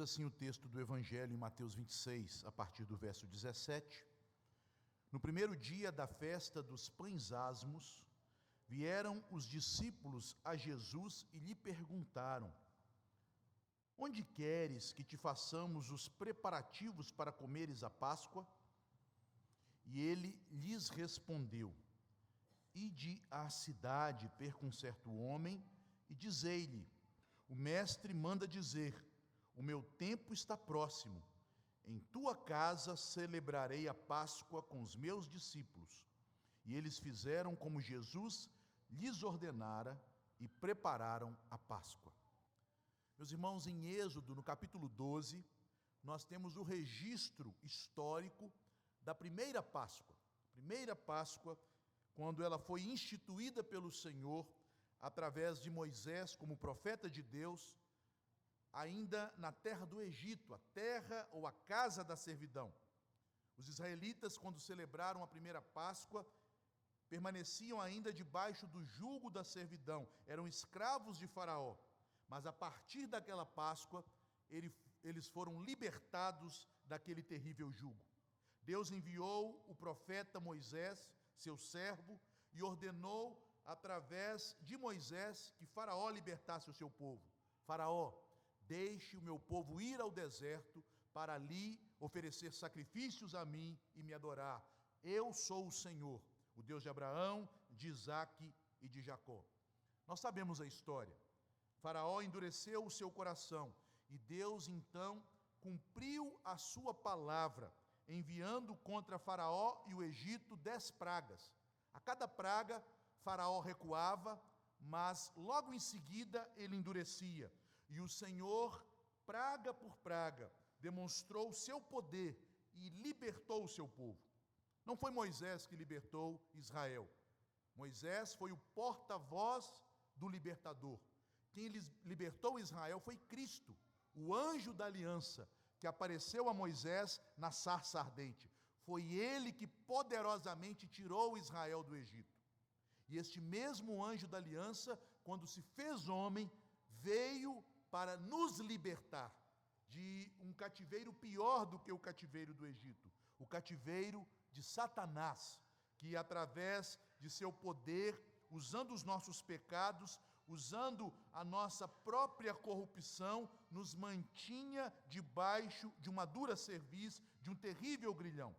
Assim o texto do Evangelho em Mateus 26, a partir do verso 17. No primeiro dia da festa dos pães asmos, vieram os discípulos a Jesus e lhe perguntaram: onde queres que te façamos os preparativos para comeres a Páscoa? E ele lhes respondeu: ide à cidade per com certo homem e dizei-lhe: o mestre manda dizer, o meu tempo está próximo, em tua casa celebrarei a Páscoa com os meus discípulos. E eles fizeram como Jesus lhes ordenara e prepararam a Páscoa. Meus irmãos, em Êxodo, no capítulo 12, nós temos o registro histórico da primeira Páscoa. Primeira Páscoa, quando ela foi instituída pelo Senhor, através de Moisés como profeta de Deus, ainda na terra do Egito, a terra ou a casa da servidão. Os israelitas, quando celebraram a primeira Páscoa, permaneciam ainda debaixo do jugo da servidão, eram escravos de Faraó, mas a partir daquela Páscoa, eles foram libertados daquele terrível jugo. Deus enviou o profeta Moisés, seu servo, e ordenou, através de Moisés, que Faraó libertasse o seu povo. Faraó, deixe o meu povo ir ao deserto para ali oferecer sacrifícios a mim e me adorar. Eu sou o Senhor, o Deus de Abraão, de Isaque e de Jacó. Nós sabemos a história. Faraó endureceu o seu coração e Deus então cumpriu a sua palavra, enviando contra Faraó e o Egito 10 pragas. A cada praga, Faraó recuava, mas logo em seguida ele endurecia. E o Senhor, praga por praga, demonstrou o seu poder e libertou o seu povo. Não foi Moisés que libertou Israel. Moisés foi o porta-voz do libertador. Quem libertou Israel foi Cristo, o anjo da aliança, que apareceu a Moisés na sarça ardente. Foi ele que poderosamente tirou Israel do Egito. E este mesmo anjo da aliança, quando se fez homem, veio para nos libertar de um cativeiro pior do que o cativeiro do Egito, o cativeiro de Satanás, que através de seu poder, usando os nossos pecados, usando a nossa própria corrupção, nos mantinha debaixo de uma dura cerviz, de um terrível grilhão.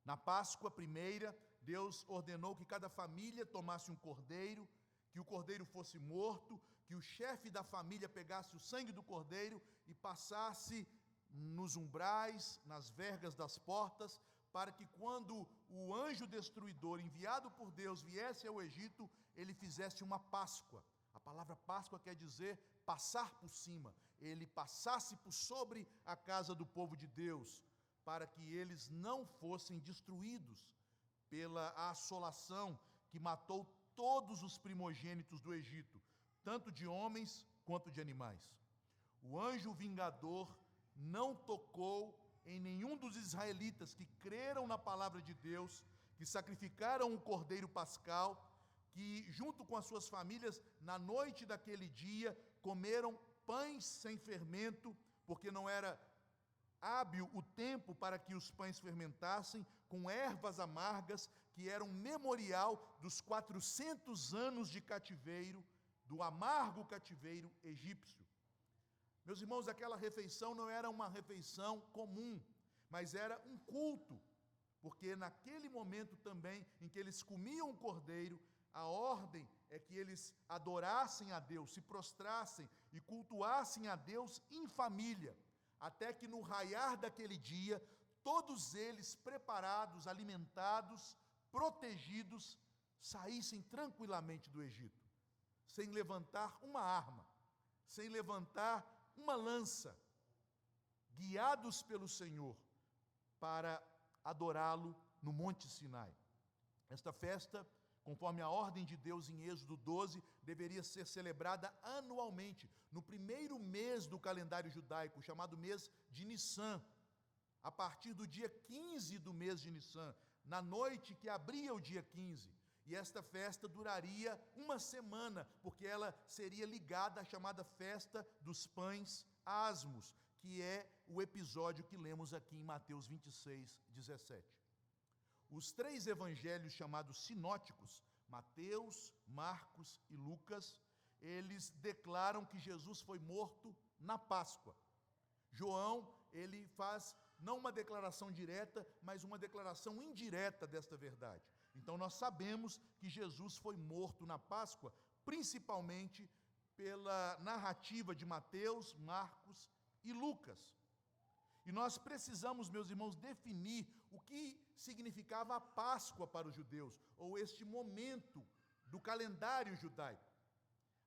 Na Páscoa primeira, Deus ordenou que cada família tomasse um cordeiro, que o cordeiro fosse morto, que o chefe da família pegasse o sangue do cordeiro e passasse nos umbrais, nas vergas das portas, para que quando o anjo destruidor enviado por Deus viesse ao Egito, ele fizesse uma Páscoa. A palavra Páscoa quer dizer passar por cima. Ele passasse por sobre a casa do povo de Deus, para que eles não fossem destruídos pela assolação que matou todos os primogênitos do Egito, tanto de homens quanto de animais. O anjo vingador não tocou em nenhum dos israelitas que creram na palavra de Deus, que sacrificaram o cordeiro pascal, que junto com as suas famílias, na noite daquele dia, comeram pães sem fermento, porque não era hábil o tempo para que os pães fermentassem, com ervas amargas, que eram memorial dos 400 anos de cativeiro, do amargo cativeiro egípcio. Meus irmãos, aquela refeição não era uma refeição comum, mas era um culto, porque naquele momento também em que eles comiam o cordeiro, a ordem é que eles adorassem a Deus, se prostrassem e cultuassem a Deus em família, até que no raiar daquele dia, todos eles preparados, alimentados, protegidos, saíssem tranquilamente do Egito, sem levantar uma arma, sem levantar uma lança, guiados pelo Senhor para adorá-lo no Monte Sinai. Esta festa, conforme a ordem de Deus em Êxodo 12, deveria ser celebrada anualmente, no primeiro mês do calendário judaico, chamado mês de Nissan, a partir do dia 15 do mês de Nissan, na noite que abria o dia 15. E esta festa duraria uma semana, porque ela seria ligada à chamada festa dos pães asmos, que é o episódio que lemos aqui em Mateus 26, 17. Os três evangelhos chamados sinóticos, Mateus, Marcos e Lucas, eles declaram que Jesus foi morto na Páscoa. João, ele faz não uma declaração direta, mas uma declaração indireta desta verdade. Então nós sabemos que Jesus foi morto na Páscoa, principalmente pela narrativa de Mateus, Marcos e Lucas. E nós precisamos, meus irmãos, definir o que significava a Páscoa para os judeus, ou este momento do calendário judaico.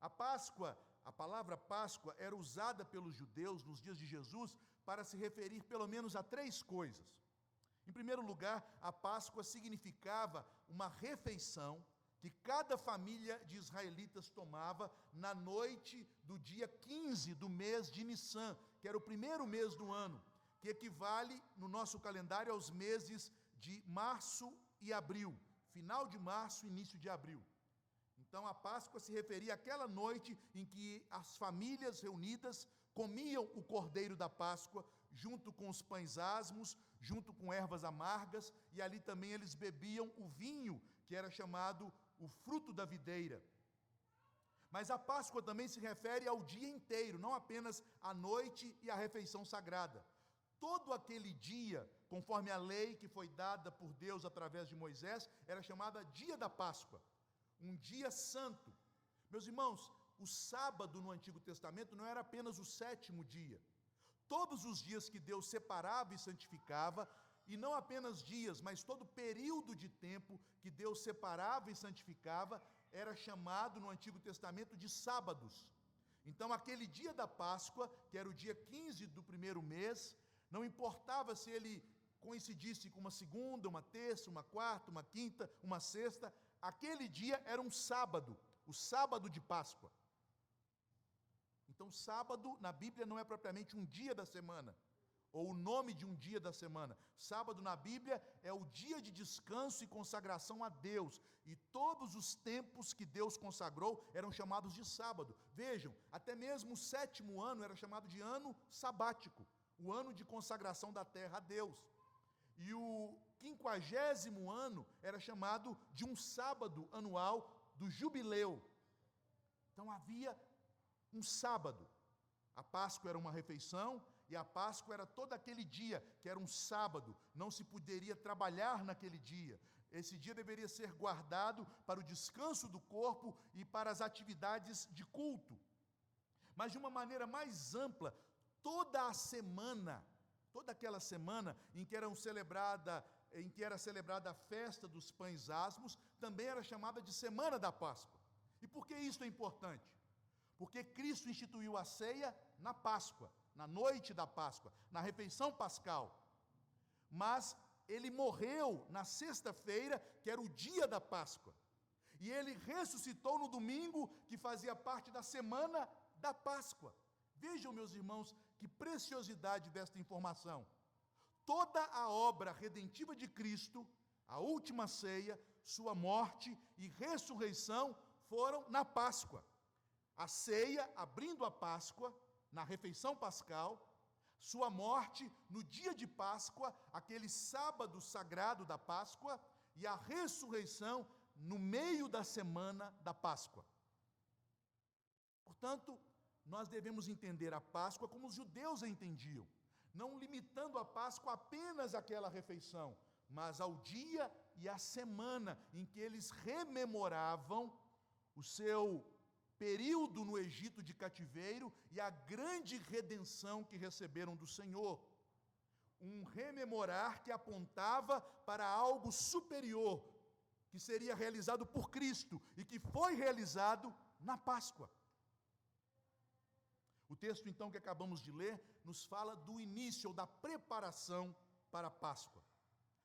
A Páscoa, a palavra Páscoa, era usada pelos judeus nos dias de Jesus para se referir pelo menos a três coisas. Em primeiro lugar, a Páscoa significava uma refeição que cada família de israelitas tomava na noite do dia 15 do mês de Nissan, que era o primeiro mês do ano, que equivale no nosso calendário aos meses de março e abril, final de março e início de abril. Então a Páscoa se referia àquela noite em que as famílias reunidas comiam o cordeiro da Páscoa, junto com os pães asmos, junto com ervas amargas, e ali também eles bebiam o vinho, que era chamado o fruto da videira. Mas a Páscoa também se refere ao dia inteiro, não apenas à noite e à refeição sagrada. Todo aquele dia, conforme a lei que foi dada por Deus através de Moisés, era chamada dia da Páscoa, um dia santo. Meus irmãos, o sábado no Antigo Testamento não era apenas o sétimo dia. Todos os dias que Deus separava e santificava, e não apenas dias, mas todo período de tempo que Deus separava e santificava, era chamado no Antigo Testamento de sábados. Então aquele dia da Páscoa, que era o dia 15 do primeiro mês, não importava se ele coincidisse com uma segunda, uma terça, uma quarta, uma quinta, uma sexta, aquele dia era um sábado, o sábado de Páscoa. Então, sábado na Bíblia não é propriamente um dia da semana, ou o nome de um dia da semana. Sábado na Bíblia é o dia de descanso e consagração a Deus. E todos os tempos que Deus consagrou eram chamados de sábado. Vejam, até mesmo o sétimo ano era chamado de ano sabático, o ano de consagração da terra a Deus. E o 50º ano era chamado de um sábado anual do jubileu. Então havia um sábado. A Páscoa era uma refeição e a Páscoa era todo aquele dia, que era um sábado. Não se poderia trabalhar naquele dia. Esse dia deveria ser guardado para o descanso do corpo e para as atividades de culto. Mas de uma maneira mais ampla, toda a semana, toda aquela semana em que era celebrada a festa dos pães asmos, também era chamada de Semana da Páscoa. E por que isso é importante? Porque Cristo instituiu a ceia na Páscoa, na noite da Páscoa, na refeição pascal. Mas ele morreu na sexta-feira, que era o dia da Páscoa. E ele ressuscitou no domingo, que fazia parte da semana da Páscoa. Vejam, meus irmãos, que preciosidade desta informação. Toda a obra redentiva de Cristo, a última ceia, sua morte e ressurreição foram na Páscoa. A ceia, abrindo a Páscoa, na refeição pascal, sua morte no dia de Páscoa, aquele sábado sagrado da Páscoa, e a ressurreição no meio da semana da Páscoa. Portanto, nós devemos entender a Páscoa como os judeus a entendiam, não limitando a Páscoa apenas àquela refeição, mas ao dia e à semana em que eles rememoravam o seu período no Egito de cativeiro e a grande redenção que receberam do Senhor. Um rememorar que apontava para algo superior, que seria realizado por Cristo e que foi realizado na Páscoa. O texto, então, que acabamos de ler, nos fala do início, ou da preparação para a Páscoa.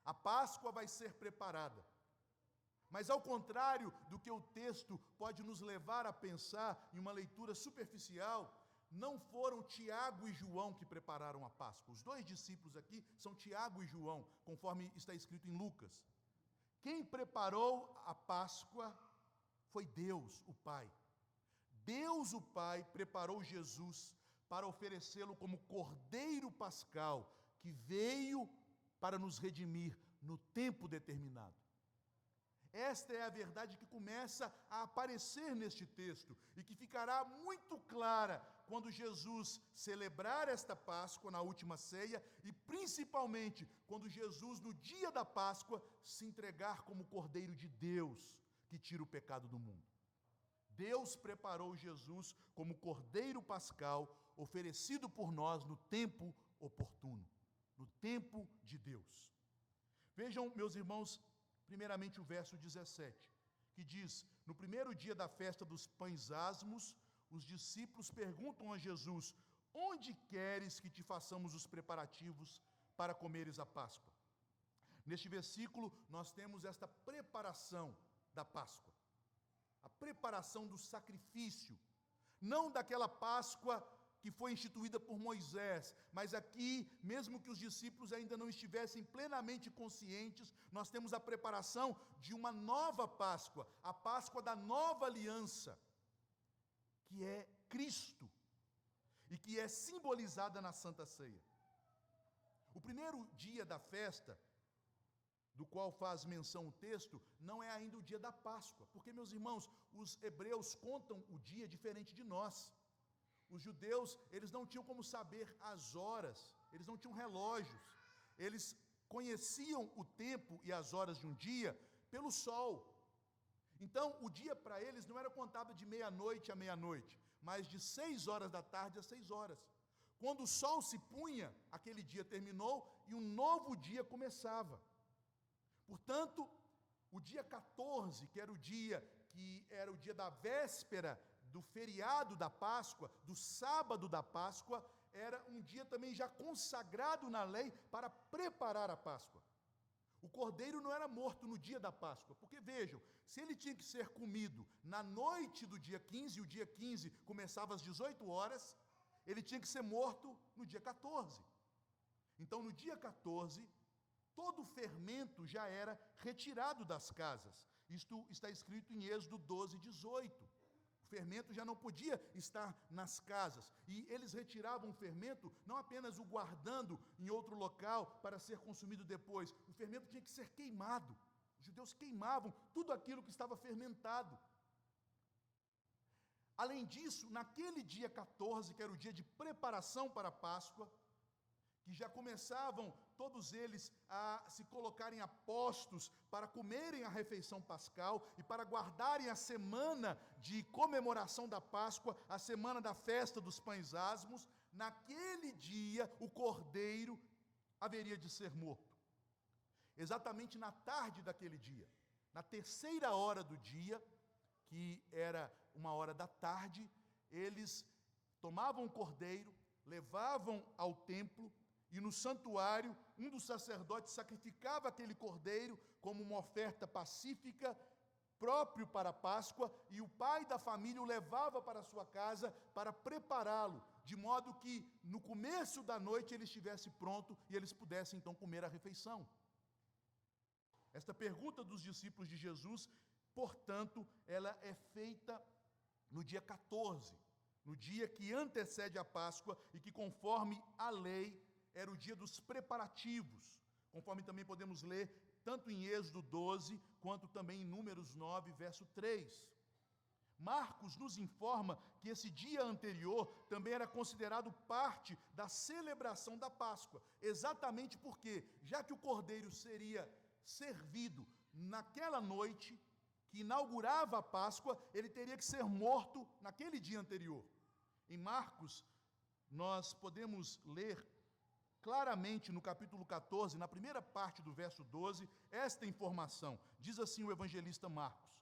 A Páscoa vai ser preparada. Mas, ao contrário do que o texto pode nos levar a pensar em uma leitura superficial, não foram Tiago e João que prepararam a Páscoa. Os dois discípulos aqui são Tiago e João, conforme está escrito em Lucas. Quem preparou a Páscoa foi Deus, o Pai. Deus, o Pai, preparou Jesus para oferecê-lo como cordeiro pascal, que veio para nos redimir no tempo determinado. Esta é a verdade que começa a aparecer neste texto e que ficará muito clara quando Jesus celebrar esta Páscoa na última ceia e principalmente quando Jesus, no dia da Páscoa, se entregar como Cordeiro de Deus que tira o pecado do mundo. Deus preparou Jesus como Cordeiro pascal, oferecido por nós no tempo oportuno, no tempo de Deus. Vejam, meus irmãos, primeiramente o verso 17, que diz: no primeiro dia da festa dos pães asmos, os discípulos perguntam a Jesus: onde queres que te façamos os preparativos para comeres a Páscoa? Neste versículo, nós temos esta preparação da Páscoa, a preparação do sacrifício, não daquela Páscoa que foi instituída por Moisés, mas aqui, mesmo que os discípulos ainda não estivessem plenamente conscientes, nós temos a preparação de uma nova Páscoa, a Páscoa da nova aliança, que é Cristo, e que é simbolizada na Santa Ceia. O primeiro dia da festa, do qual faz menção o texto, não é ainda o dia da Páscoa, porque, meus irmãos, os hebreus contam o dia diferente de nós. Os judeus, eles não tinham como saber as horas, eles não tinham relógios, eles conheciam o tempo e as horas de um dia pelo sol. Então, o dia para eles não era contado de meia-noite a meia-noite, mas de 6 horas da tarde a 6 horas. Quando o sol se punha, aquele dia terminou e um novo dia começava. Portanto, o dia 14, que era o dia da véspera do feriado da Páscoa, do sábado da Páscoa, era um dia também já consagrado na lei para preparar a Páscoa. O cordeiro não era morto no dia da Páscoa, porque vejam, se ele tinha que ser comido na noite do dia 15, e o dia 15 começava às 18 horas, ele tinha que ser morto no dia 14. Então, no dia 14, todo o fermento já era retirado das casas. Isto está escrito em Êxodo 12, 18. O fermento já não podia estar nas casas. E eles retiravam o fermento, não apenas o guardando em outro local para ser consumido depois. O fermento tinha que ser queimado. Os judeus queimavam tudo aquilo que estava fermentado. Além disso, naquele dia 14, que era o dia de preparação para a Páscoa, que já começavam todos eles a se colocarem a postos para comerem a refeição pascal e para guardarem a semana de comemoração da Páscoa, a semana da festa dos pães asmos, naquele dia o cordeiro haveria de ser morto. Exatamente na tarde daquele dia, na terceira hora do dia, que era uma hora da tarde, eles tomavam o cordeiro, levavam ao templo, e no santuário, um dos sacerdotes sacrificava aquele cordeiro como uma oferta pacífica, próprio para a Páscoa, e o pai da família o levava para a sua casa para prepará-lo, de modo que no começo da noite ele estivesse pronto e eles pudessem então comer a refeição. Esta pergunta dos discípulos de Jesus, portanto, ela é feita no dia 14, no dia que antecede a Páscoa e que, conforme a lei, era o dia dos preparativos, conforme também podemos ler tanto em Êxodo 12, quanto também em Números 9, verso 3. Marcos nos informa que esse dia anterior também era considerado parte da celebração da Páscoa, exatamente porque, já que o cordeiro seria servido naquela noite que inaugurava a Páscoa, ele teria que ser morto naquele dia anterior. Em Marcos, nós podemos ler claramente no capítulo 14, na primeira parte do verso 12, esta informação. Diz assim o evangelista Marcos: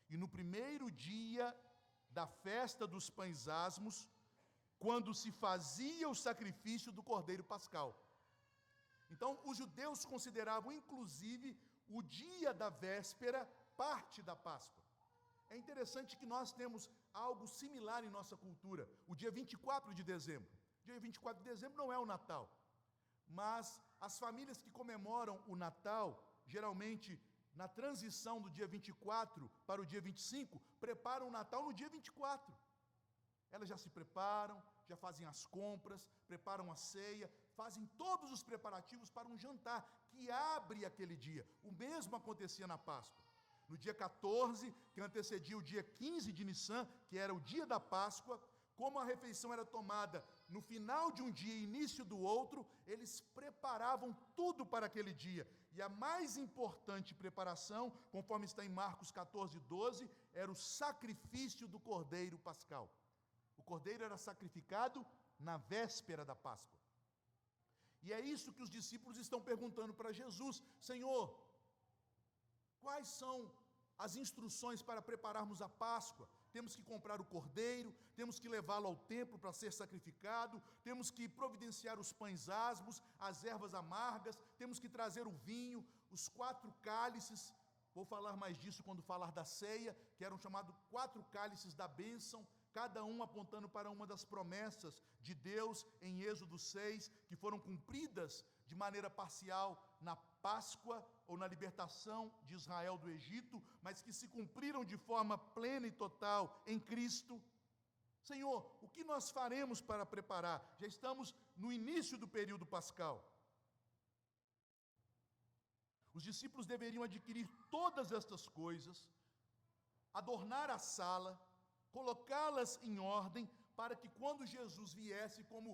e no primeiro dia da festa dos pães asmos, quando se fazia o sacrifício do cordeiro pascal. Então, os judeus consideravam, inclusive, o dia da véspera parte da Páscoa. É interessante que nós temos algo similar em nossa cultura, o dia 24 de dezembro. O dia 24 de dezembro não é o Natal, mas as famílias que comemoram o Natal, geralmente na transição do dia 24 para o dia 25, preparam o Natal no dia 24. Elas já se preparam, já fazem as compras, preparam a ceia, fazem todos os preparativos para um jantar que abre aquele dia. O mesmo acontecia na Páscoa. No dia 14, que antecedia o dia 15 de Nissan, que era o dia da Páscoa, como a refeição era tomada no final de um dia e início do outro, eles preparavam tudo para aquele dia. E a mais importante preparação, conforme está em Marcos 14, 12, era o sacrifício do cordeiro pascal. O cordeiro era sacrificado na véspera da Páscoa. E é isso que os discípulos estão perguntando para Jesus: Senhor, quais são as instruções para prepararmos a Páscoa? Temos que comprar o cordeiro, temos que levá-lo ao templo para ser sacrificado, temos que providenciar os pães asmos, as ervas amargas, temos que trazer o vinho, os 4 cálices. Vou falar mais disso quando falar da ceia, que eram chamados 4 cálices da bênção, cada um apontando para uma das promessas de Deus em Êxodo 6, que foram cumpridas de maneira parcial na Páscoa ou na libertação de Israel do Egito, mas que se cumpriram de forma plena e total em Cristo. Senhor, o que nós faremos para preparar? Já estamos no início do período pascal. Os discípulos deveriam adquirir todas estas coisas, adornar a sala, colocá-las em ordem, para que quando Jesus viesse, como,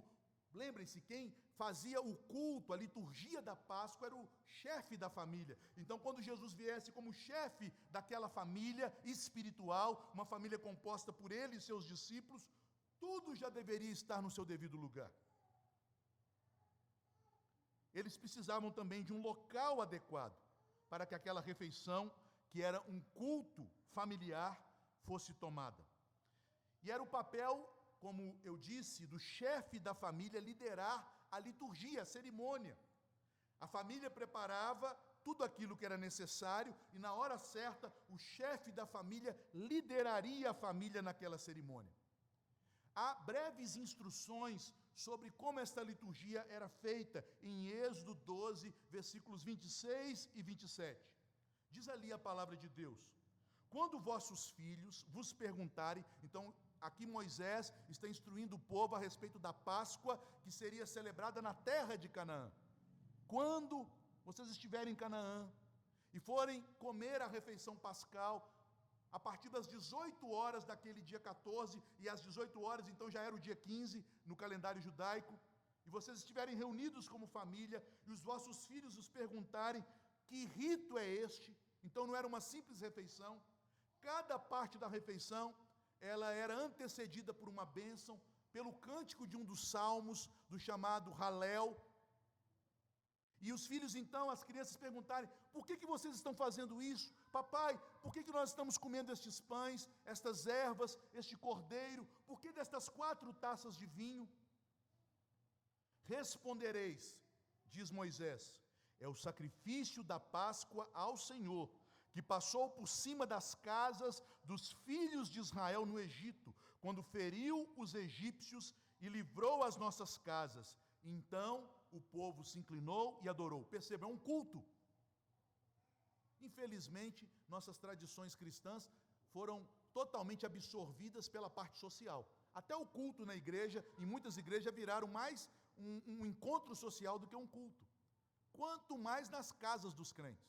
lembrem-se, quem fazia o culto, a liturgia da Páscoa, era o chefe da família. Então, quando Jesus viesse como chefe daquela família espiritual, uma família composta por ele e seus discípulos, tudo já deveria estar no seu devido lugar. Eles precisavam também de um local adequado para que aquela refeição, que era um culto familiar, fosse tomada. E era o papel, como eu disse, do chefe da família liderar a liturgia, a cerimônia. A família preparava tudo aquilo que era necessário e na hora certa o chefe da família lideraria a família naquela cerimônia. Há breves instruções sobre como esta liturgia era feita em Êxodo 12, versículos 26 e 27. Diz ali a palavra de Deus: quando vossos filhos vos perguntarem, então aqui Moisés está instruindo o povo a respeito da Páscoa, que seria celebrada na terra de Canaã. Quando vocês estiverem em Canaã e forem comer a refeição pascal, a partir das 18 horas daquele dia 14, e às 18 horas, então já era o dia 15 no calendário judaico, e vocês estiverem reunidos como família, e os vossos filhos os perguntarem: que rito é este? Então não era uma simples refeição. Cada parte da refeição, ela era antecedida por uma bênção, pelo cântico de um dos salmos, do chamado Halel. E os filhos então, as crianças perguntarem: por que vocês estão fazendo isso? Papai, por que nós estamos comendo estes pães, estas ervas, este cordeiro? Por que destas 4 taças de vinho? Respondereis, diz Moisés: é o sacrifício da Páscoa ao Senhor, que passou por cima das casas dos filhos de Israel no Egito, quando feriu os egípcios e livrou as nossas casas. Então o povo se inclinou e adorou. Perceba, é um culto. Infelizmente, nossas tradições cristãs foram totalmente absorvidas pela parte social. Até o culto na igreja, em muitas igrejas, viraram mais um encontro social do que um culto. Quanto mais nas casas dos crentes.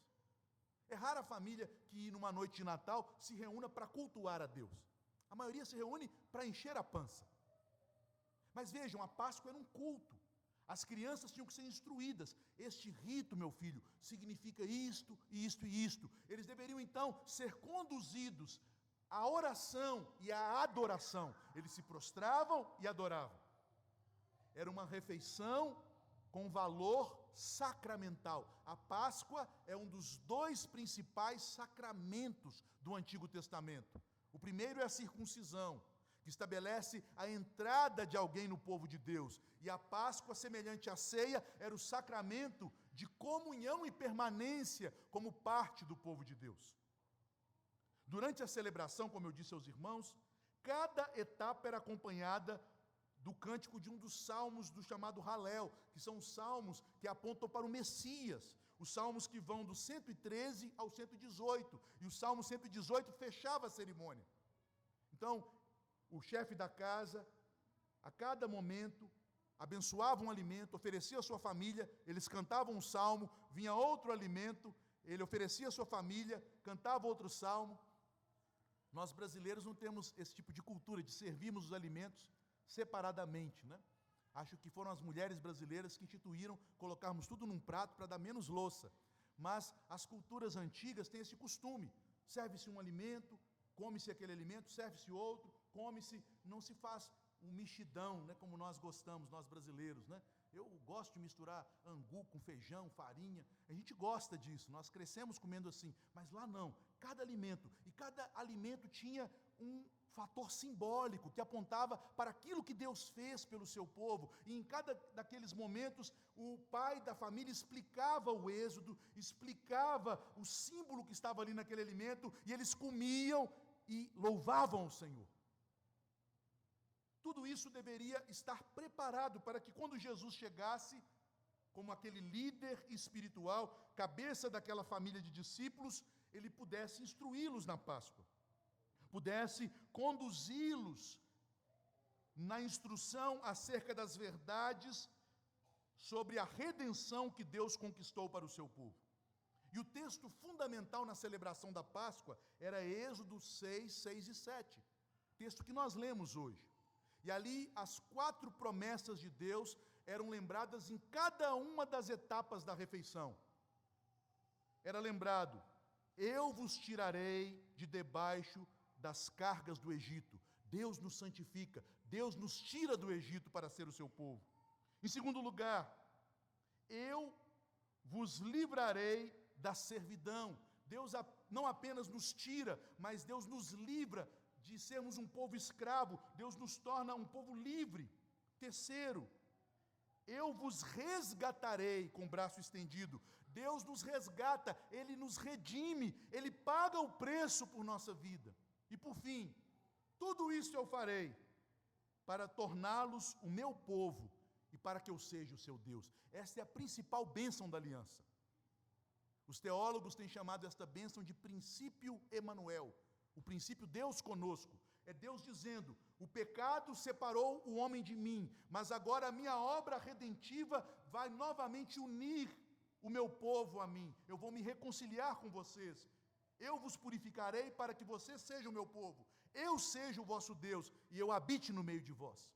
É rara a família que, numa noite de Natal, se reúna para cultuar a Deus. A maioria se reúne para encher a pança. Mas vejam, a Páscoa era um culto. As crianças tinham que ser instruídas. Este rito, meu filho, significa isto, isto e isto. Eles deveriam, então, ser conduzidos à oração e à adoração. Eles se prostravam e adoravam. Era uma refeição com valor sacramental. A Páscoa é um dos 2 principais sacramentos do Antigo Testamento. O primeiro é a circuncisão, que estabelece a entrada de alguém no povo de Deus. E a Páscoa, semelhante à ceia, era o sacramento de comunhão e permanência como parte do povo de Deus. Durante a celebração, como eu disse aos irmãos, cada etapa era acompanhada do cântico de um dos salmos do chamado Halel, que são os salmos que apontam para o Messias, os salmos que vão do 113 ao 118, e o salmo 118 fechava a cerimônia. Então, o chefe da casa a cada momento, abençoava um alimento, oferecia à sua família, eles cantavam um salmo, vinha outro alimento, ele oferecia à sua família, cantava outro salmo. Nós brasileiros não temos esse tipo de cultura de servirmos os alimentos separadamente, né? Acho que foram as mulheres brasileiras que instituíram colocarmos tudo num prato para dar menos louça. Mas as culturas antigas têm esse costume. Serve-se um alimento, come-se aquele alimento, serve-se outro, come-se, não se faz um mexidão, né, como nós gostamos, nós brasileiros, né? Eu gosto de misturar angu com feijão, farinha, a gente gosta disso, nós crescemos comendo assim, mas lá não, cada alimento tinha um fator simbólico que apontava para aquilo que Deus fez pelo seu povo, e em cada daqueles momentos, o pai da família explicava o êxodo, explicava o símbolo que estava ali naquele alimento, e eles comiam e louvavam o Senhor. Tudo isso deveria estar preparado para que quando Jesus chegasse, como aquele líder espiritual, cabeça daquela família de discípulos, ele pudesse instruí-los na Páscoa, pudesse conduzi-los na instrução acerca das verdades sobre a redenção que Deus conquistou para o seu povo. E o texto fundamental na celebração da Páscoa era Êxodo 6, 6 e 7, texto que nós lemos hoje. E ali as 4 promessas de Deus eram lembradas em cada uma das etapas da refeição. Era lembrado: eu vos tirarei de debaixo das cargas do Egito. Deus nos santifica, Deus nos tira do Egito para ser o seu povo. Em segundo lugar, eu vos livrarei da servidão. Deus não apenas nos tira, mas Deus nos livra de sermos um povo escravo, Deus nos torna um povo livre. Terceiro, eu vos resgatarei com o braço estendido. Deus nos resgata, Ele nos redime, Ele paga o preço por nossa vida. E por fim, tudo isso eu farei para torná-los o meu povo e para que eu seja o seu Deus. Esta é a principal bênção da aliança. Os teólogos têm chamado esta bênção de princípio Emanuel. O princípio Deus conosco, é Deus dizendo: o pecado separou o homem de mim, mas agora a minha obra redentiva vai novamente unir o meu povo a mim. Eu vou me reconciliar com vocês, eu vos purificarei para que vocês sejam o meu povo, eu seja o vosso Deus e eu habite no meio de vós.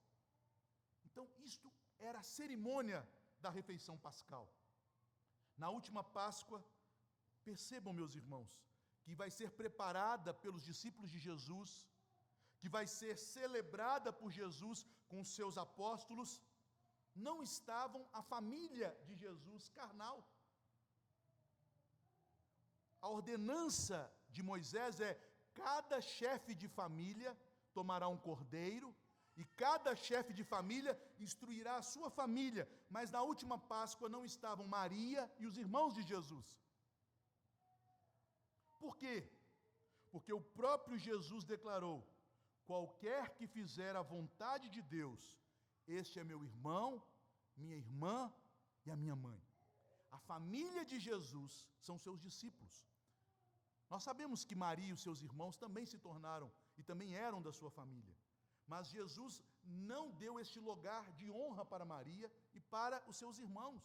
Então isto era a cerimônia da refeição pascal. Na última Páscoa, percebam, meus irmãos, que vai ser preparada pelos discípulos de Jesus, que vai ser celebrada por Jesus com os seus apóstolos, não estavam a família de Jesus carnal. A ordenança de Moisés é: cada chefe de família tomará um cordeiro, e cada chefe de família instruirá a sua família. Mas na última Páscoa não estavam Maria e os irmãos de Jesus. Por quê? Porque o próprio Jesus declarou: qualquer que fizer a vontade de Deus, este é meu irmão, minha irmã e a minha mãe. A família de Jesus são seus discípulos. Nós sabemos que Maria e os seus irmãos também se tornaram e também eram da sua família. Mas Jesus não deu este lugar de honra para Maria e para os seus irmãos.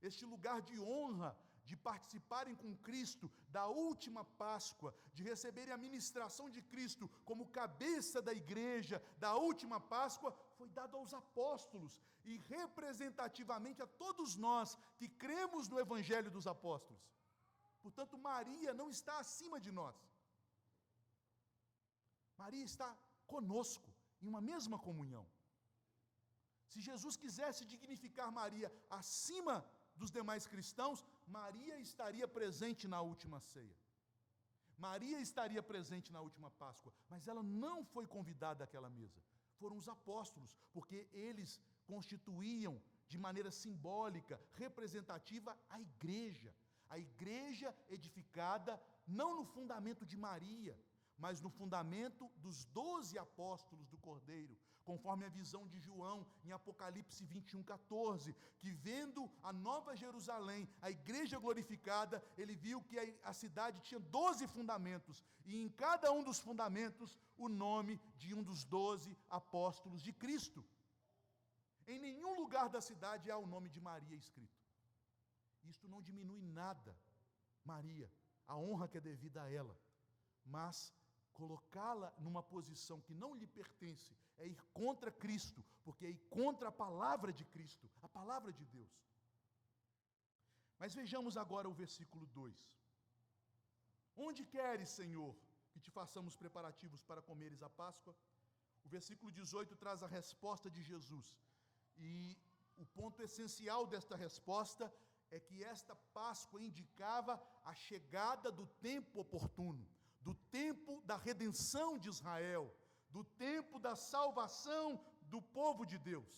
Este lugar de honra, de participarem com Cristo da última Páscoa, de receberem a ministração de Cristo como cabeça da igreja da última Páscoa, foi dado aos apóstolos e representativamente a todos nós que cremos no Evangelho dos apóstolos. Portanto, Maria não está acima de nós. Maria está conosco, em uma mesma comunhão. Se Jesus quisesse dignificar Maria acima dos demais cristãos, Maria estaria presente na última ceia. Maria estaria presente na última Páscoa, mas ela não foi convidada àquela mesa. Foram os apóstolos, porque eles constituíam de maneira simbólica, representativa, a igreja edificada não no fundamento de Maria, mas no fundamento dos 12 apóstolos do Cordeiro, conforme a visão de João em Apocalipse 21:14, que vendo a nova Jerusalém, a igreja glorificada, ele viu que a cidade tinha 12 fundamentos, e em cada um dos fundamentos o nome de um dos 12 apóstolos de Cristo. Em nenhum lugar da cidade há o nome de Maria escrito. Isto não diminui nada Maria, a honra que é devida a ela, mas colocá-la numa posição que não lhe pertence é ir contra Cristo, porque é ir contra a palavra de Cristo, a palavra de Deus. Mas vejamos agora o versículo 2. Onde queres, Senhor, que te façamos preparativos para comeres a Páscoa? O versículo 18 traz a resposta de Jesus. E o ponto essencial desta resposta é que esta Páscoa indicava a chegada do tempo oportuno, do tempo da redenção de Israel, do tempo da salvação do povo de Deus.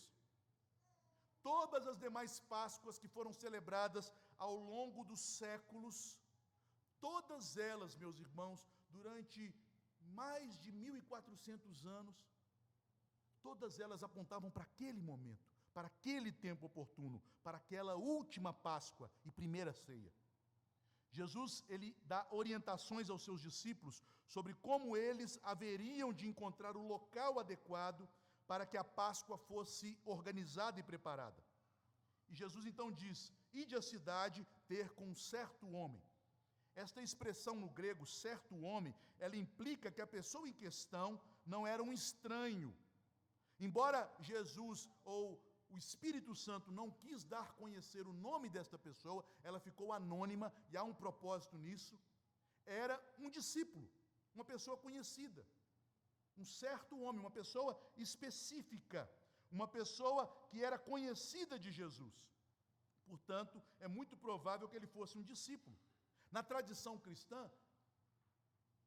Todas as demais Páscoas que foram celebradas ao longo dos séculos, todas elas, meus irmãos, durante mais de 1400 anos, todas elas apontavam para aquele momento, para aquele tempo oportuno, para aquela última Páscoa e primeira ceia. Jesus, ele dá orientações aos seus discípulos sobre como eles haveriam de encontrar o local adequado para que a Páscoa fosse organizada e preparada. E Jesus então diz: ide à cidade ter com um certo homem. Esta expressão no grego, certo homem, ela implica que a pessoa em questão não era um estranho. Embora Jesus ou o Espírito Santo não quis dar a conhecer o nome desta pessoa, ela ficou anônima, e há um propósito nisso. Era um discípulo, uma pessoa conhecida, um certo homem, uma pessoa específica, uma pessoa que era conhecida de Jesus. Portanto, é muito provável que ele fosse um discípulo. Na tradição cristã,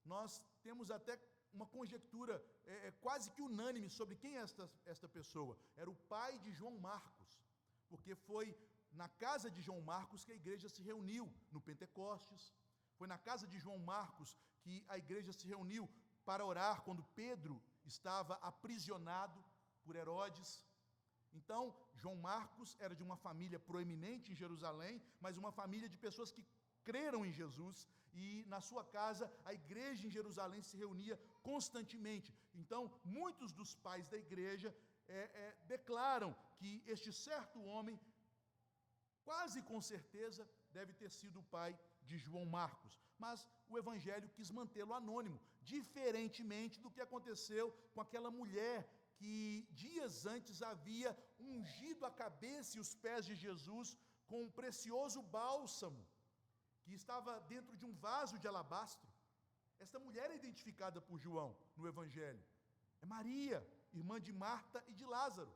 nós temos até uma conjectura quase que unânime sobre quem é esta pessoa. Era o pai de João Marcos, porque foi na casa de João Marcos que a igreja se reuniu no Pentecostes. Foi na casa de João Marcos que a igreja se reuniu para orar quando Pedro estava aprisionado por Herodes. Então, João Marcos era de uma família proeminente em Jerusalém, mas uma família de pessoas que creram em Jesus, e na sua casa a igreja em Jerusalém se reunia constantemente. Então, muitos dos pais da igreja declaram que este certo homem, quase com certeza, deve ter sido o pai de João Marcos. Mas o evangelho quis mantê-lo anônimo, diferentemente do que aconteceu com aquela mulher que dias antes havia ungido a cabeça e os pés de Jesus com um precioso bálsamo, que estava dentro de um vaso de alabastro. Esta mulher é identificada por João no Evangelho. É Maria, irmã de Marta e de Lázaro.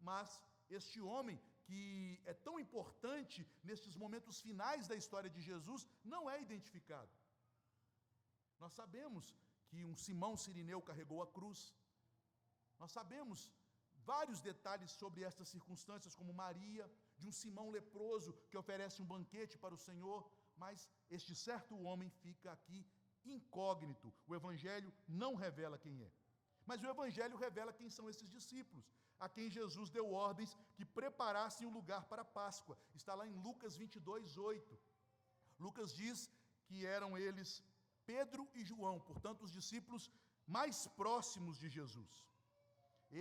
Mas este homem, que é tão importante nestes momentos finais da história de Jesus, não é identificado. Nós sabemos que um Simão Cirineu carregou a cruz. Nós sabemos vários detalhes sobre estas circunstâncias, como Maria, de um Simão leproso que oferece um banquete para o Senhor. Mas este certo homem fica aqui incógnito. O Evangelho não revela quem é. Mas o Evangelho revela quem são esses discípulos, a quem Jesus deu ordens que preparassem o lugar para a Páscoa. Está lá em Lucas 22:8. Lucas diz que eram eles Pedro e João, portanto, os discípulos mais próximos de Jesus.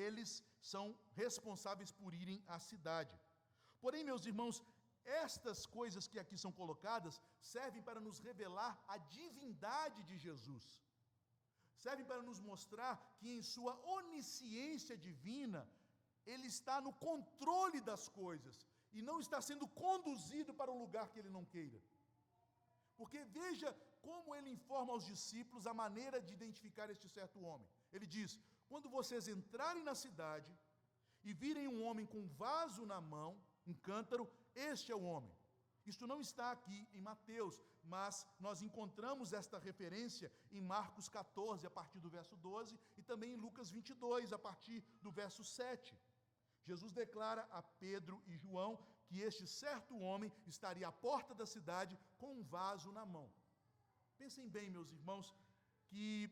Eles são responsáveis por irem à cidade. Porém, meus irmãos, estas coisas que aqui são colocadas servem para nos revelar a divindade de Jesus. Servem para nos mostrar que em sua onisciência divina, ele está no controle das coisas e não está sendo conduzido para um lugar que ele não queira. Porque veja como ele informa aos discípulos a maneira de identificar este certo homem. Ele diz: quando vocês entrarem na cidade e virem um homem com um vaso na mão, um cântaro, este é o homem. Isto não está aqui em Mateus, mas nós encontramos esta referência em Marcos 14, a partir do verso 12, e também em Lucas 22, a partir do verso 7. Jesus declara a Pedro e João que este certo homem estaria à porta da cidade com um vaso na mão. Pensem bem, meus irmãos, que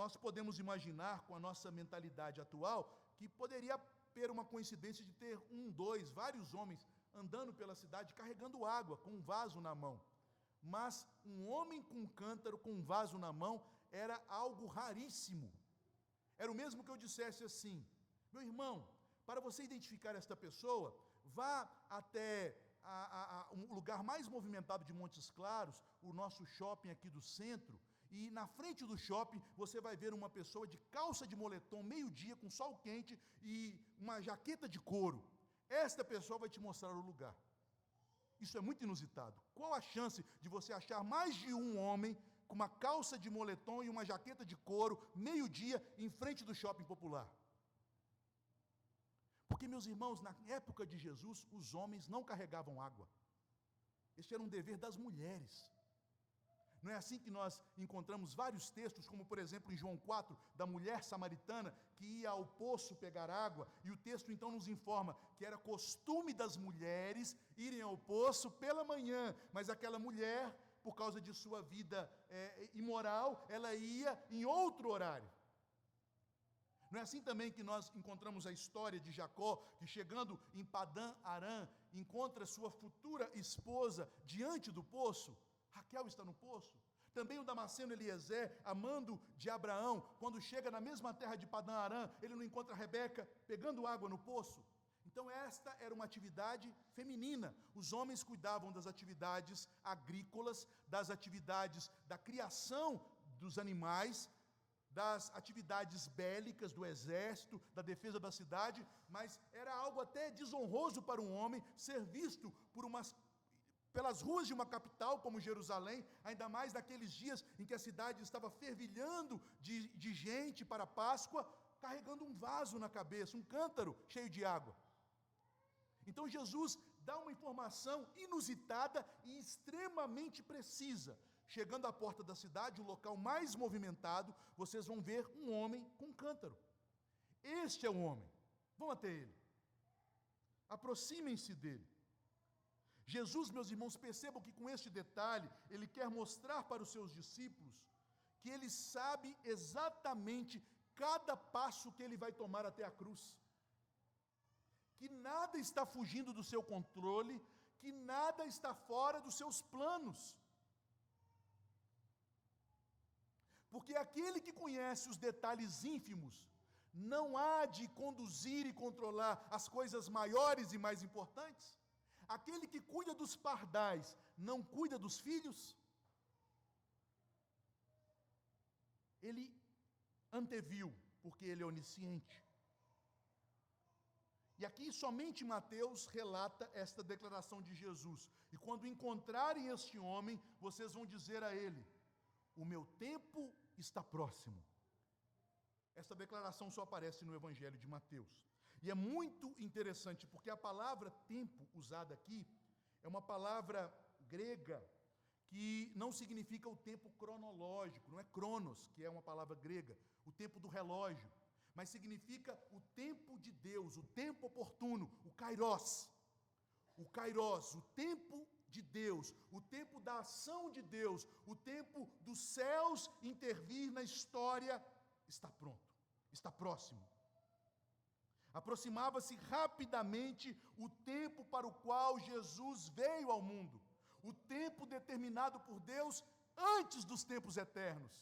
nós podemos imaginar com a nossa mentalidade atual que poderia ter uma coincidência de ter vários homens andando pela cidade carregando água com um vaso na mão. Mas um homem com um cântaro, com um vaso na mão, era algo raríssimo. Era o mesmo que eu dissesse assim: meu irmão, para você identificar esta pessoa, vá até um lugar mais movimentado de Montes Claros, o nosso shopping aqui do centro, e na frente do shopping você vai ver uma pessoa de calça de moletom, meio-dia, com sol quente e uma jaqueta de couro. Esta pessoa vai te mostrar o lugar. Isso é muito inusitado. Qual a chance de você achar mais de um homem com uma calça de moletom e uma jaqueta de couro, meio-dia, em frente do shopping popular? Porque, meus irmãos, na época de Jesus, os homens não carregavam água. Este era um dever das mulheres. Não é assim que nós encontramos vários textos, como por exemplo em João 4, da mulher samaritana que ia ao poço pegar água, e o texto então nos informa que era costume das mulheres irem ao poço pela manhã, mas aquela mulher, por causa de sua vida imoral, ela ia em outro horário. Não é assim também que nós encontramos a história de Jacó, que chegando em Padã Arã, encontra sua futura esposa diante do poço? Raquel está no poço. Também o Damasceno Eliezer, amando de Abraão, quando chega na mesma terra de Padã Arã, ele não encontra Rebeca pegando água no poço. Então esta era uma atividade feminina. Os homens cuidavam das atividades agrícolas, das atividades da criação dos animais, das atividades bélicas do exército, da defesa da cidade, mas era algo até desonroso para um homem ser visto pelas ruas de uma capital como Jerusalém, ainda mais naqueles dias em que a cidade estava fervilhando de gente para a Páscoa, carregando um vaso na cabeça, um cântaro cheio de água. Então Jesus dá uma informação inusitada e extremamente precisa. Chegando à porta da cidade, o local mais movimentado, vocês vão ver um homem com um cântaro. Este é o homem. Vão até ele. Aproximem-se dele. Jesus, meus irmãos, percebam que com este detalhe, ele quer mostrar para os seus discípulos que ele sabe exatamente cada passo que ele vai tomar até a cruz. Que nada está fugindo do seu controle, que nada está fora dos seus planos. Porque aquele que conhece os detalhes ínfimos, não há de conduzir e controlar as coisas maiores e mais importantes. Aquele que cuida dos pardais, não cuida dos filhos. Ele anteviu, porque ele é onisciente. E aqui somente Mateus relata esta declaração de Jesus. E quando encontrarem este homem, vocês vão dizer a ele: o meu tempo está próximo. Esta declaração só aparece no Evangelho de Mateus. E é muito interessante, porque a palavra tempo usada aqui é uma palavra grega que não significa o tempo cronológico, não é cronos, que é uma palavra grega, o tempo do relógio, mas significa o tempo de Deus, o tempo oportuno, o kairos. O kairos, o tempo de Deus, o tempo da ação de Deus, o tempo dos céus intervir na história, está pronto, está próximo. Aproximava-se rapidamente o tempo para o qual Jesus veio ao mundo, o tempo determinado por Deus antes dos tempos eternos,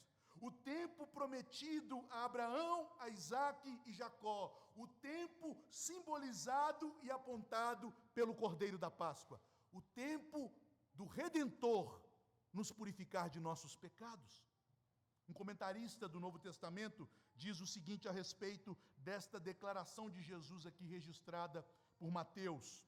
o tempo prometido a Abraão, a Isaque e Jacó, o tempo simbolizado e apontado pelo Cordeiro da Páscoa, o tempo do Redentor nos purificar de nossos pecados. Um comentarista do Novo Testamento diz o seguinte a respeito desta declaração de Jesus aqui registrada por Mateus.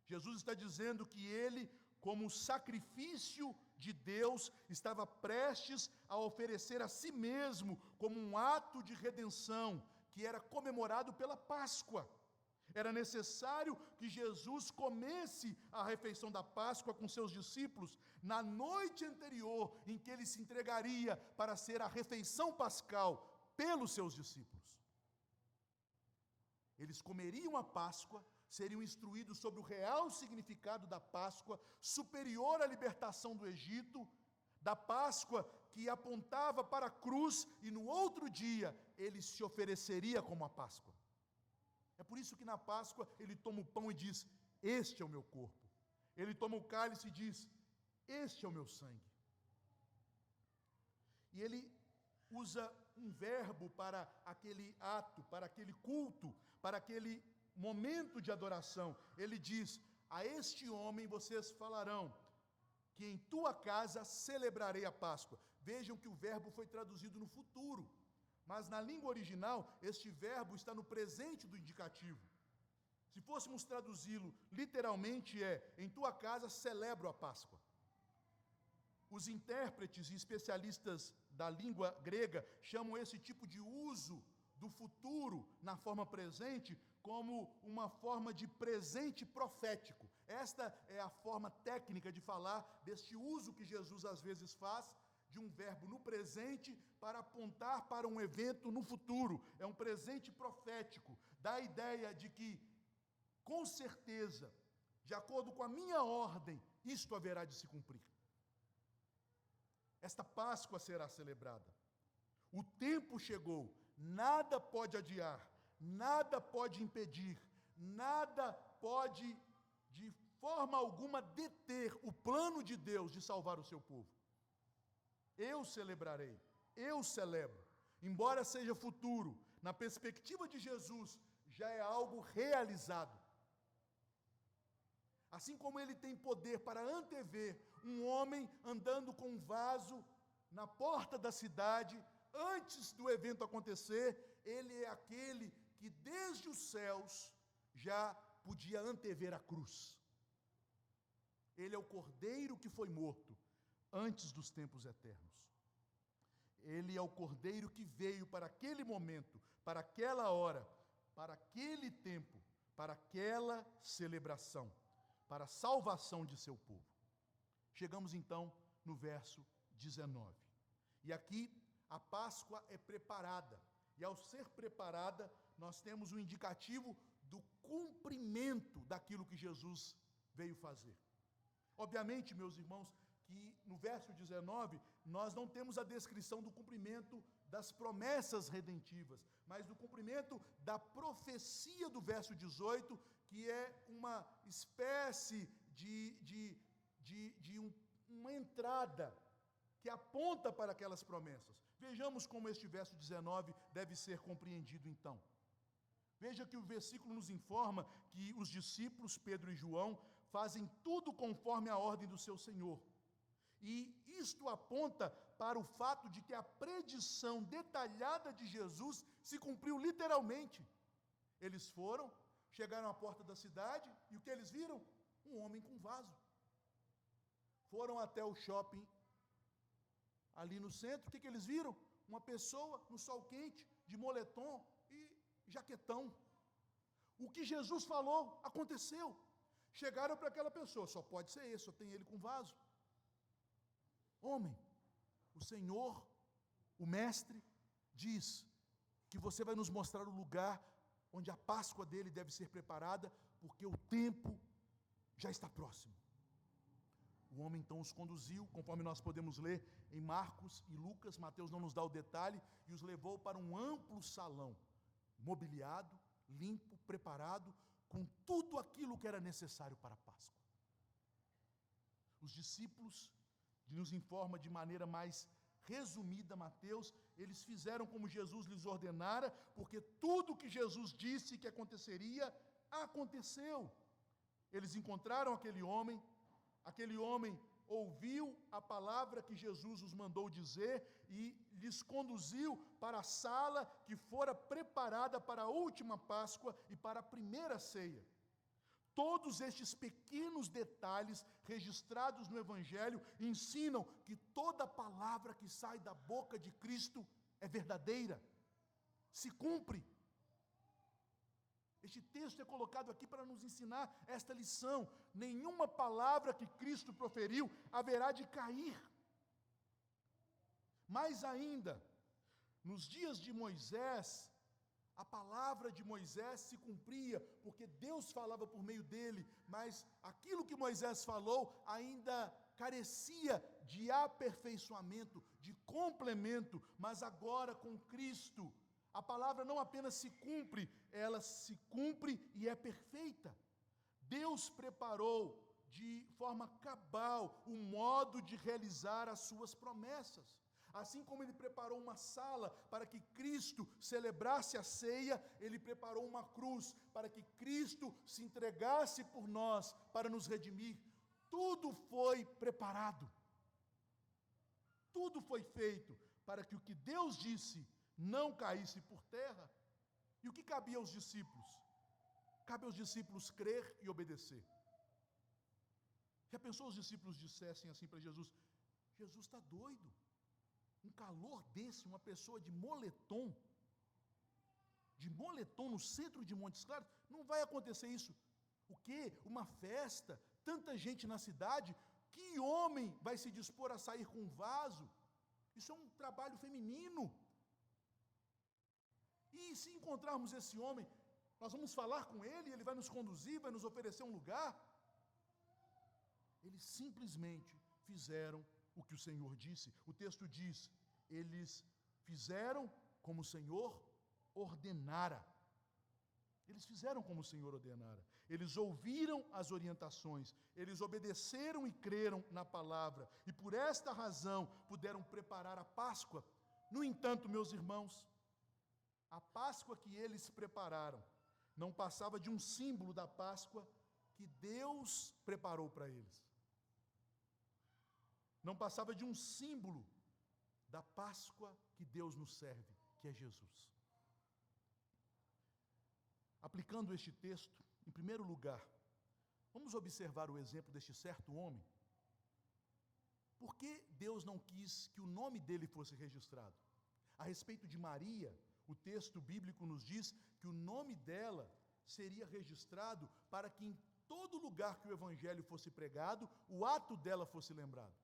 Jesus está dizendo que ele, como sacrifício de Deus, estava prestes a oferecer a si mesmo como um ato de redenção, que era comemorado pela Páscoa. Era necessário que Jesus comesse a refeição da Páscoa com seus discípulos na noite anterior em que ele se entregaria para ser a refeição pascal pelos seus discípulos. Eles comeriam a Páscoa, seriam instruídos sobre o real significado da Páscoa, superior à libertação do Egito, da Páscoa que apontava para a cruz, e no outro dia ele se ofereceria como a Páscoa. É por isso que na Páscoa ele toma o pão e diz: este é o meu corpo. Ele toma o cálice e diz: este é o meu sangue. E ele usa um verbo para aquele ato, para aquele culto, para aquele momento de adoração. Ele diz: a este homem vocês falarão que em tua casa celebrarei a Páscoa. Vejam que o verbo foi traduzido no futuro, mas na língua original, este verbo está no presente do indicativo. Se fôssemos traduzi-lo literalmente, em tua casa celebro a Páscoa. Os intérpretes e especialistas da língua grega chamam esse tipo de uso do futuro na forma presente como uma forma de presente profético. Esta é a forma técnica de falar deste uso que Jesus às vezes faz de um verbo no presente para apontar para um evento no futuro. É um presente profético, dá a ideia de que, com certeza, de acordo com a minha ordem, isto haverá de se cumprir. Esta Páscoa será celebrada. O tempo chegou, nada pode adiar, nada pode impedir, nada pode, de forma alguma, deter o plano de Deus de salvar o seu povo. Eu celebrarei, eu celebro. Embora seja futuro, na perspectiva de Jesus, já é algo realizado. Assim como ele tem poder para antever um homem andando com um vaso na porta da cidade, antes do evento acontecer, ele é aquele que desde os céus já podia antever a cruz. Ele é o Cordeiro que foi morto antes dos tempos eternos. Ele é o Cordeiro que veio para aquele momento, para aquela hora, para aquele tempo, para aquela celebração, para a salvação de seu povo. Chegamos então no verso 19. E aqui a Páscoa é preparada. E ao ser preparada, nós temos um indicativo do cumprimento daquilo que Jesus veio fazer. Obviamente, meus irmãos, que no verso 19, nós não temos a descrição do cumprimento das promessas redentivas, mas do cumprimento da profecia do verso 18, que é uma espécie uma entrada que aponta para aquelas promessas. Vejamos como este verso 19 deve ser compreendido então. Veja que o versículo nos informa que os discípulos, Pedro e João, fazem tudo conforme a ordem do seu Senhor. E isto aponta para o fato de que a predição detalhada de Jesus se cumpriu literalmente. Eles foram, chegaram à porta da cidade, e o que eles viram? Um homem com vaso. Foram até o shopping ali no centro, o que eles viram? Uma pessoa no sol quente, de moletom e jaquetão. O que Jesus falou aconteceu. Chegaram para aquela pessoa, só pode ser esse, só tem ele com vaso. Homem, o Senhor, o Mestre, diz que você vai nos mostrar o lugar onde a Páscoa dele deve ser preparada, porque o tempo já está próximo. O homem então os conduziu, conforme nós podemos ler em Marcos e Lucas, Mateus não nos dá o detalhe, e os levou para um amplo salão, mobiliado, limpo, preparado, com tudo aquilo que era necessário para a Páscoa. Os discípulos, nos informa de maneira mais resumida Mateus, eles fizeram como Jesus lhes ordenara, porque tudo que Jesus disse que aconteceria, aconteceu. Eles encontraram aquele homem ouviu a palavra que Jesus os mandou dizer e lhes conduziu para a sala que fora preparada para a última Páscoa e para a primeira ceia. Todos estes pequenos detalhes registrados no Evangelho ensinam que toda palavra que sai da boca de Cristo é verdadeira, se cumpre. Este texto é colocado aqui para nos ensinar esta lição. Nenhuma palavra que Cristo proferiu haverá de cair. Mais ainda, nos dias de Moisés, a palavra de Moisés se cumpria, porque Deus falava por meio dele, mas aquilo que Moisés falou ainda carecia de aperfeiçoamento, de complemento, mas agora com Cristo, a palavra não apenas se cumpre, ela se cumpre e é perfeita. Deus preparou de forma cabal o modo de realizar as suas promessas. Assim como ele preparou uma sala para que Cristo celebrasse a ceia, ele preparou uma cruz para que Cristo se entregasse por nós, para nos redimir. Tudo foi preparado. Tudo foi feito para que o que Deus disse não caísse por terra. E o que cabia aos discípulos? Cabe aos discípulos crer e obedecer. Já pensou os discípulos dissessem assim para Jesus: Jesus está doido, um calor desse, uma pessoa de moletom no centro de Montes Claros, não vai acontecer isso. O quê? Uma festa, tanta gente na cidade, que homem vai se dispor a sair com um vaso? Isso é um trabalho feminino. E se encontrarmos esse homem, nós vamos falar com ele, ele vai nos conduzir, vai nos oferecer um lugar? Eles simplesmente fizeram o que o Senhor disse. O texto diz: eles fizeram como o Senhor ordenara. Eles fizeram como o Senhor ordenara. Eles ouviram as orientações, eles obedeceram e creram na palavra, e por esta razão puderam preparar a Páscoa. No entanto, meus irmãos, a Páscoa que eles prepararam não passava de um símbolo da Páscoa que Deus preparou para eles. Não passava de um símbolo da Páscoa que Deus nos serve, que é Jesus. Aplicando este texto, em primeiro lugar, vamos observar o exemplo deste certo homem. Por que Deus não quis que o nome dele fosse registrado? A respeito de Maria, o texto bíblico nos diz que o nome dela seria registrado para que em todo lugar que o evangelho fosse pregado, o ato dela fosse lembrado.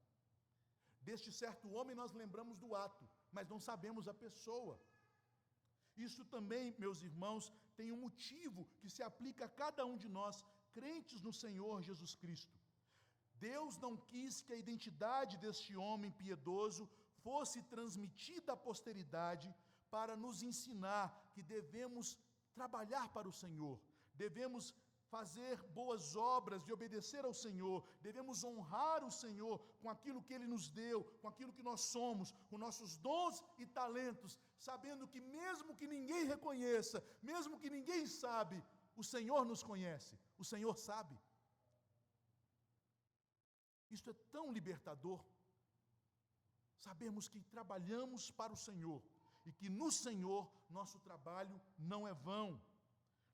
Deste certo homem nós lembramos do ato, mas não sabemos a pessoa. Isso também, meus irmãos, tem um motivo que se aplica a cada um de nós, crentes no Senhor Jesus Cristo. Deus não quis que a identidade deste homem piedoso fosse transmitida à posteridade para nos ensinar que devemos trabalhar para o Senhor, devemos fazer boas obras e obedecer ao Senhor, devemos honrar o Senhor com aquilo que Ele nos deu, com aquilo que nós somos, com nossos dons e talentos, sabendo que mesmo que ninguém reconheça, mesmo que ninguém sabe, o Senhor nos conhece, o Senhor sabe. Isto é tão libertador, sabemos que trabalhamos para o Senhor e que no Senhor nosso trabalho não é vão.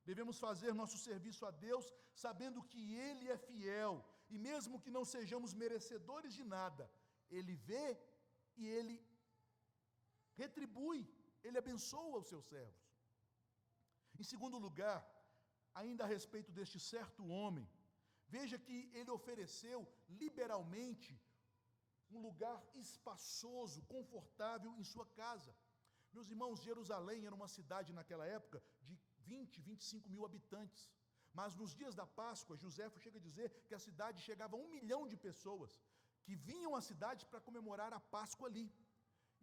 Devemos fazer nosso serviço a Deus sabendo que Ele é fiel e mesmo que não sejamos merecedores de nada, Ele vê e Ele retribui, Ele abençoa os seus servos. Em segundo lugar, ainda a respeito deste certo homem, veja que ele ofereceu liberalmente um lugar espaçoso, confortável em sua casa. Meus irmãos, Jerusalém era uma cidade naquela época de 25 mil habitantes. Mas nos dias da Páscoa, Joséfo chega a dizer que a cidade chegava a 1 milhão de pessoas que vinham à cidade para comemorar a Páscoa ali.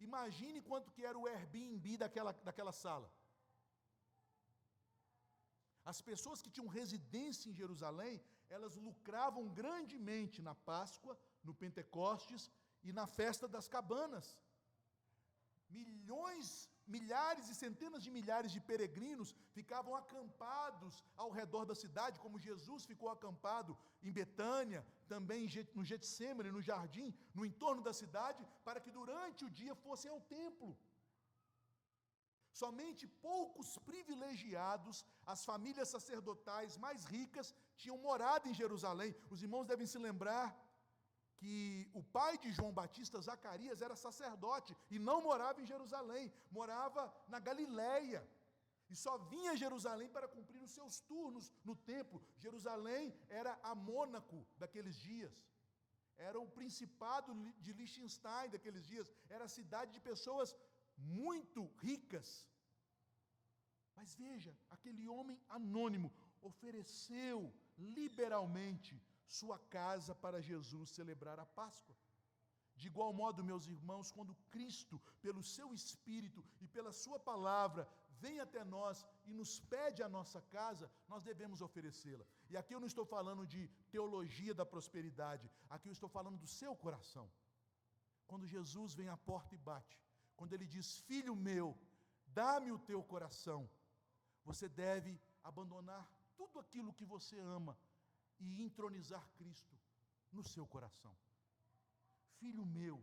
Imagine quanto que era o Airbnb daquela sala. As pessoas que tinham residência em Jerusalém, elas lucravam grandemente na Páscoa, no Pentecostes e na festa das cabanas. Milhares e centenas de milhares de peregrinos ficavam acampados ao redor da cidade, como Jesus ficou acampado em Betânia, também no Getsêmani, no jardim, no entorno da cidade, para que durante o dia fossem ao templo. Somente poucos privilegiados, as famílias sacerdotais mais ricas, tinham morado em Jerusalém. Os irmãos devem se lembrar que o pai de João Batista, Zacarias, era sacerdote e não morava em Jerusalém, morava na Galileia. E só vinha a Jerusalém para cumprir os seus turnos no templo. Jerusalém era a Mônaco daqueles dias. Era o principado de Liechtenstein daqueles dias. Era a cidade de pessoas muito ricas. Mas veja, aquele homem anônimo ofereceu liberalmente sua casa para Jesus celebrar a Páscoa. De igual modo, meus irmãos, quando Cristo, pelo seu Espírito e pela sua palavra, vem até nós e nos pede a nossa casa, nós devemos oferecê-la. E aqui eu não estou falando de teologia da prosperidade, aqui eu estou falando do seu coração. quando Jesus vem à porta e bate, quando ele diz: filho meu, dá-me o teu coração, você deve abandonar tudo aquilo que você ama e entronizar Cristo no seu coração. Filho meu,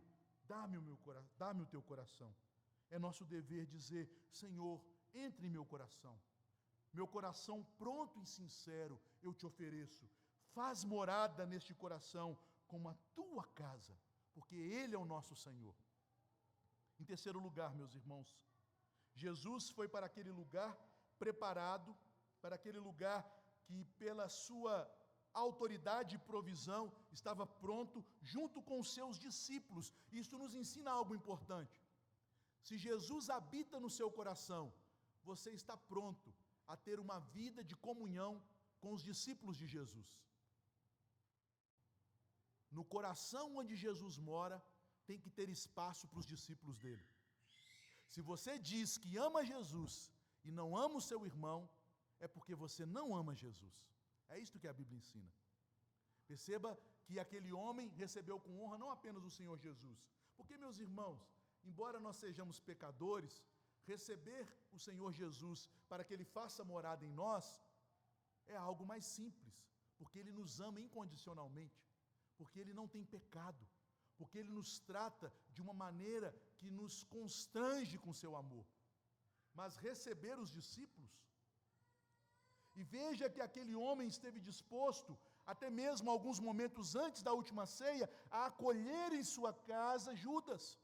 dá-me o teu coração. É nosso dever dizer: Senhor, entre em meu coração pronto e sincero eu te ofereço, faz morada neste coração como a tua casa, porque Ele é o nosso Senhor. Em terceiro lugar, meus irmãos, Jesus foi para aquele lugar preparado, para aquele lugar que pela sua autoridade e provisão estava pronto, junto com os seus discípulos. Isso nos ensina algo importante. Se Jesus habita no seu coração, você está pronto a ter uma vida de comunhão com os discípulos de Jesus. No coração onde Jesus mora, tem que ter espaço para os discípulos dele. Se você diz que ama Jesus e não ama o seu irmão, é porque você não ama Jesus. É isto que a Bíblia ensina. Perceba que aquele homem recebeu com honra não apenas o Senhor Jesus, porque, meus irmãos, embora nós sejamos pecadores, receber o Senhor Jesus para que Ele faça morada em nós é algo mais simples, porque Ele nos ama incondicionalmente, porque Ele não tem pecado, porque Ele nos trata de uma maneira que nos constrange com seu amor. Mas receber os discípulos, e veja que aquele homem esteve disposto, até mesmo alguns momentos antes da última ceia, a acolher em sua casa Judas,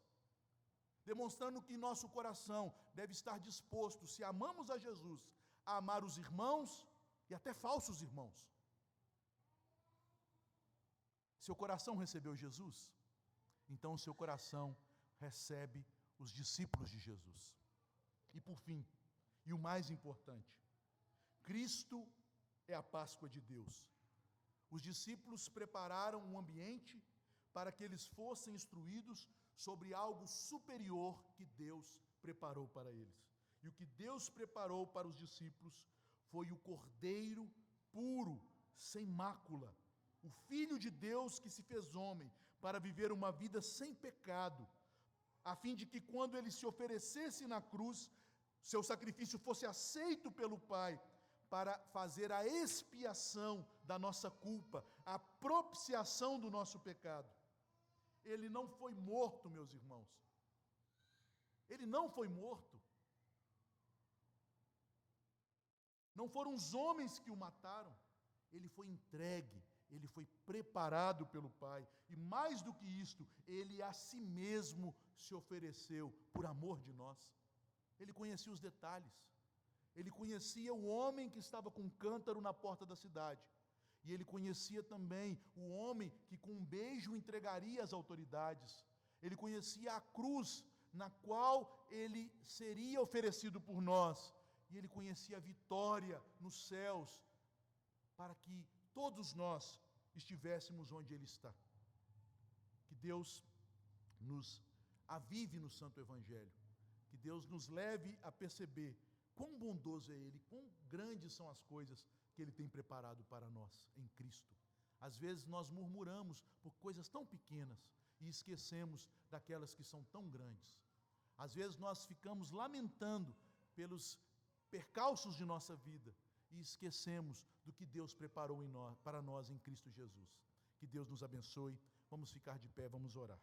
demonstrando que nosso coração deve estar disposto, se amamos a Jesus, a amar os irmãos e até falsos irmãos. Seu coração recebeu Jesus? Então o seu coração recebe os discípulos de Jesus. E por fim, e o mais importante, Cristo é a Páscoa de Deus. Os discípulos prepararam um ambiente para que eles fossem instruídos sobre algo superior que Deus preparou para eles. E o que Deus preparou para os discípulos foi o Cordeiro puro, sem mácula, o Filho de Deus que se fez homem para viver uma vida sem pecado, a fim de que quando ele se oferecesse na cruz, seu sacrifício fosse aceito pelo Pai, para fazer a expiação da nossa culpa, a propiciação do nosso pecado. Ele não foi morto, meus irmãos. Ele não foi morto. Não foram os homens que o mataram. Ele foi entregue, ele foi preparado pelo Pai. E mais do que isto, ele a si mesmo se ofereceu por amor de nós. Ele conhecia os detalhes. Ele conhecia o homem que estava com um cântaro na porta da cidade. E ele conhecia também o homem que com um beijo entregaria às autoridades. Ele conhecia a cruz na qual ele seria oferecido por nós. E ele conhecia a vitória nos céus, para que todos nós estivéssemos onde ele está. Que Deus nos avive no Santo Evangelho. Que Deus nos leve a perceber quão bondoso é Ele, quão grandes são as coisas que Ele tem preparado para nós em Cristo. Às vezes nós murmuramos por coisas tão pequenas e esquecemos daquelas que são tão grandes. Às vezes nós ficamos lamentando pelos percalços de nossa vida e esquecemos do que Deus preparou para nós em Cristo Jesus. Que Deus nos abençoe. Vamos ficar de pé, vamos orar.